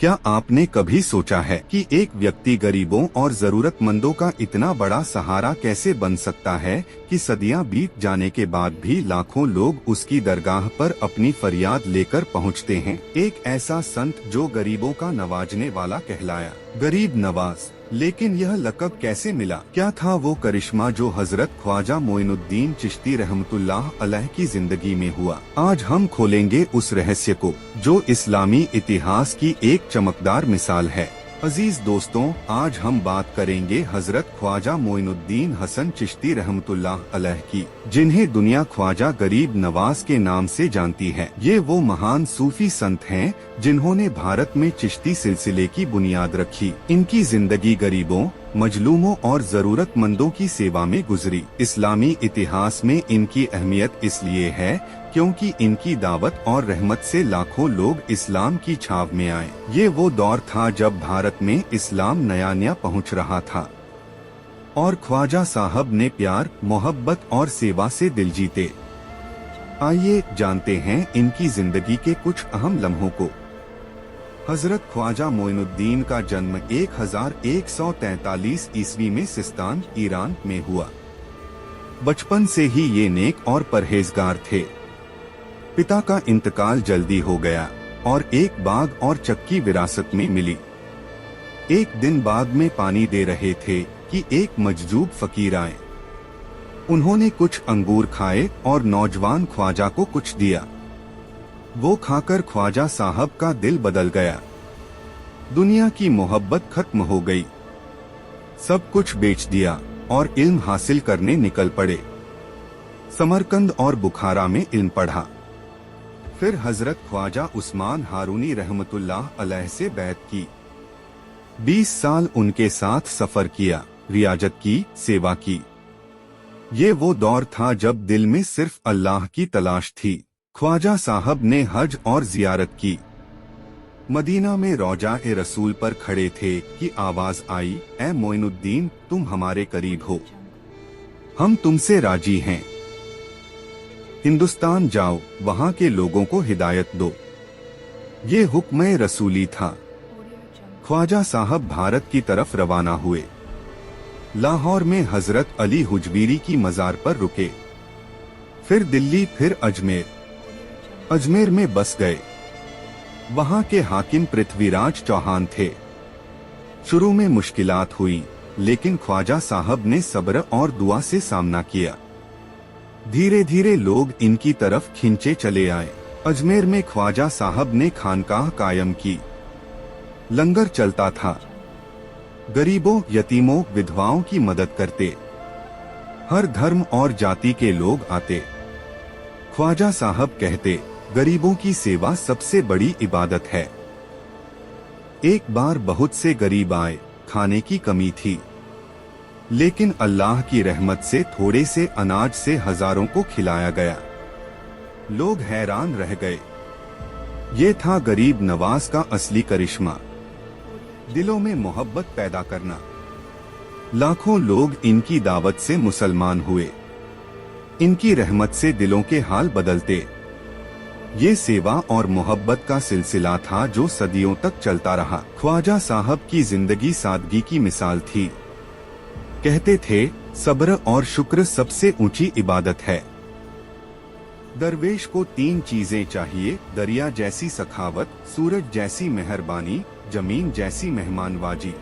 क्या आपने कभी सोचा है कि एक व्यक्ति गरीबों और जरूरतमंदों का इतना बड़ा सहारा कैसे बन सकता है कि सदियां बीत जाने के बाद भी लाखों लोग उसकी दरगाह पर अपनी फरियाद लेकर पहुंचते हैं। एक ऐसा संत जो गरीबों का नवाजने वाला कहलाया, गरीब नवाज। लेकिन यह लक़ब कैसे मिला? क्या था वो करिश्मा जो हजरत ख्वाजा मोइनुद्दीन चिश्ती रहमतुल्लाह अलैह की जिंदगी में हुआ? आज हम खोलेंगे उस रहस्य को जो इस्लामी इतिहास की एक चमकदार मिसाल है। अजीज दोस्तों, आज हम बात करेंगे हजरत ख्वाजा मोइनुद्दीन हसन चिश्ती रहमतुल्लाह अलैह की, जिन्हें दुनिया ख्वाजा गरीब नवाज के नाम से जानती है। ये वो महान सूफी संत हैं जिन्होंने भारत में चिश्ती सिलसिले की बुनियाद रखी। इनकी जिंदगी गरीबों, मजलूमों और जरूरतमंदों की सेवा में गुजरी। इस्लामी इतिहास में इनकी अहमियत इसलिए है क्योंकि इनकी दावत और रहमत से लाखों लोग इस्लाम की छाव में आए। ये वो दौर था जब भारत में इस्लाम नया नया पहुंच रहा था और ख्वाजा साहब ने प्यार, मोहब्बत और सेवा से दिल जीते। आइए जानते हैं इनकी जिंदगी के कुछ अहम लम्हों को। हजरत ख्वाजा मोइनुद्दीन का जन्म 1143 ईस्वी में सिस्तान, ईरान में हुआ। बचपन से ही ये नेक और परहेजगार थे। पिता का इंतकाल जल्दी हो गया और एक बाग और चक्की विरासत में मिली। एक दिन बाग में पानी दे रहे थे कि एक मजजूब फकीर आए। उन्होंने कुछ अंगूर खाए और नौजवान ख्वाजा को कुछ दिया। वो खाकर ख्वाजा साहब का दिल बदल गया। दुनिया की मोहब्बत खत्म हो गई। सब कुछ बेच दिया और इल्म हासिल करने निकल पड़े। समरकंद और बुखारा में इल्म पढ़ा। फिर हजरत ख्वाजा उस्मान हारूनी रहमतुल्लाह अलैह से बैत की। 20 साल उनके साथ सफर किया, रियाजत की, सेवा की। ये वो दौर था जब दिल में सिर्फ अल्लाह की तलाश थी। ख्वाजा साहब ने हज और जियारत की। मदीना में रौजा ए रसूल पर खड़े थे कि आवाज आई, ए मोइनुद्दीन, तुम हमारे करीब हो, हम तुमसे राजी हैं। हिंदुस्तान जाओ, वहाँ के लोगों को हिदायत दो। ये हुक्म रसूली था। ख्वाजा साहब भारत की तरफ रवाना हुए। लाहौर में हजरत अली हुजवीरी की मजार पर रुके। फिर दिल्ली, फिर अजमेर। अजमेर में बस गए। वहाँ के हाकिम पृथ्वीराज चौहान थे। शुरू में मुश्किलात हुई, लेकिन ख्वाजा साहब ने सब्र और दुआ से सामना किया। धीरे धीरे लोग इनकी तरफ खिंचे चले आए। अजमेर में ख्वाजा साहब ने खानकाह कायम की। लंगर चलता था। गरीबों, यतीमों, विधवाओं की मदद करते। हर धर्म और जाति के लोग आते। ख्वाजा साहब कहते, गरीबों की सेवा सबसे बड़ी इबादत है। एक बार बहुत से गरीब आए। खाने की कमी थी, लेकिन अल्लाह की रहमत से थोड़े से अनाज से हजारों को खिलाया गया। लोग हैरान रह गए। ये था गरीब नवाज का असली करिश्मा, दिलों में मोहब्बत पैदा करना। लाखों लोग इनकी दावत से मुसलमान हुए। इनकी रहमत से दिलों के हाल बदलते। ये सेवा और मोहब्बत का सिलसिला था जो सदियों तक चलता रहा। ख्वाजा साहब की जिंदगी सादगी की मिसाल थी। कहते थे, सब्र और शुक्र सबसे ऊंची इबादत है। दरवेश को 3 चीजें चाहिए, दरिया जैसी सखावत, सूरज जैसी मेहरबानी, जमीन जैसी मेहमानवाजी।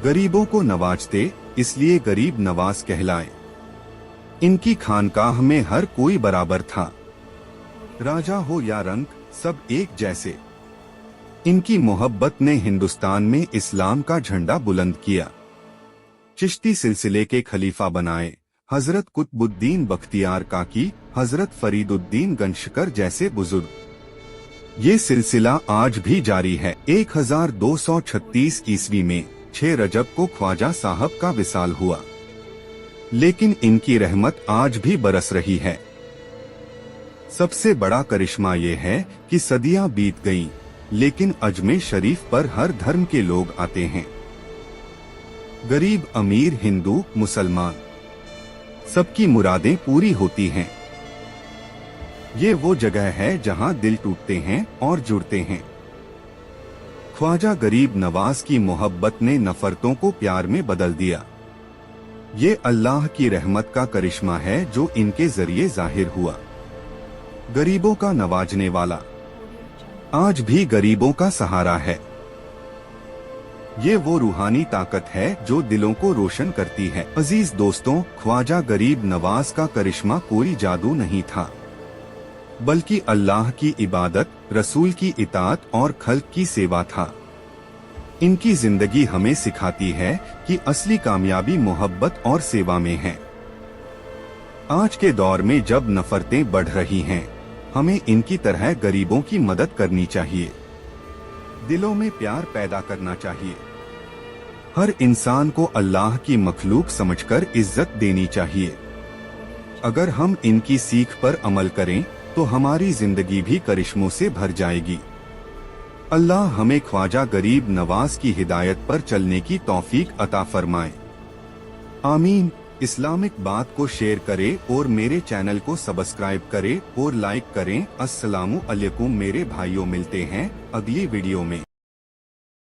गरीबों को नवाजते, इसलिए गरीब नवाज कहलाए। इनकी खानकाह में हर कोई बराबर था। राजा हो या रंक, सब एक जैसे। इनकी मोहब्बत ने हिंदुस्तान में इस्लाम का झंडा बुलंद किया। चिश्ती सिलसिले के खलीफा बनाए हजरत कुतुबुद्दीन बख्तियार काकी, हजरत फरीदुद्दीन गंशकर जैसे बुजुर्ग। ये सिलसिला आज भी जारी है। 1236 ईस्वी में 6 रजब को ख्वाजा साहब का विसाल हुआ, लेकिन इनकी रहमत आज भी बरस रही है। सबसे बड़ा करिश्मा ये है कि सदियां बीत गईं, लेकिन अजमेर शरीफ पर हर धर्म के लोग आते हैं। गरीब, अमीर, हिंदू, मुसलमान, सबकी मुरादें पूरी होती हैं। ये वो जगह है जहां दिल टूटते हैं और जुड़ते हैं। ख्वाजा गरीब नवाज की मोहब्बत ने नफरतों को प्यार में बदल दिया। ये अल्लाह की रहमत का करिश्मा है जो इनके जरिए जाहिर हुआ। गरीबों का नवाजने वाला आज भी गरीबों का सहारा है। ये वो रूहानी ताकत है जो दिलों को रोशन करती है। अजीज दोस्तों, ख्वाजा गरीब नवाज का करिश्मा कोई जादू नहीं था, बल्कि अल्लाह की इबादत, रसूल की इताअत और खल्क की सेवा था। इनकी जिंदगी हमें सिखाती है कि असली कामयाबी मोहब्बत और सेवा में है। आज के दौर में जब नफरतें बढ़ रही हैं, हमें इनकी तरह गरीबों की मदद करनी चाहिए, दिलों में प्यार पैदा करना चाहिए। हर इंसान को अल्लाह की मखलूक समझकर इज्जत देनी चाहिए। अगर हम इनकी सीख पर अमल करें तो हमारी जिंदगी भी करिश्मों से भर जाएगी। अल्लाह हमें ख्वाजा गरीब नवाज की हिदायत पर चलने की तौफीक अता फरमाए। आमीन। इस्लामिक बात को शेयर करें और मेरे चैनल को सब्सक्राइब करें और लाइक करें। अस्सलामु अलैकुम मेरे भाइयों, मिलते हैं अगली वीडियो में।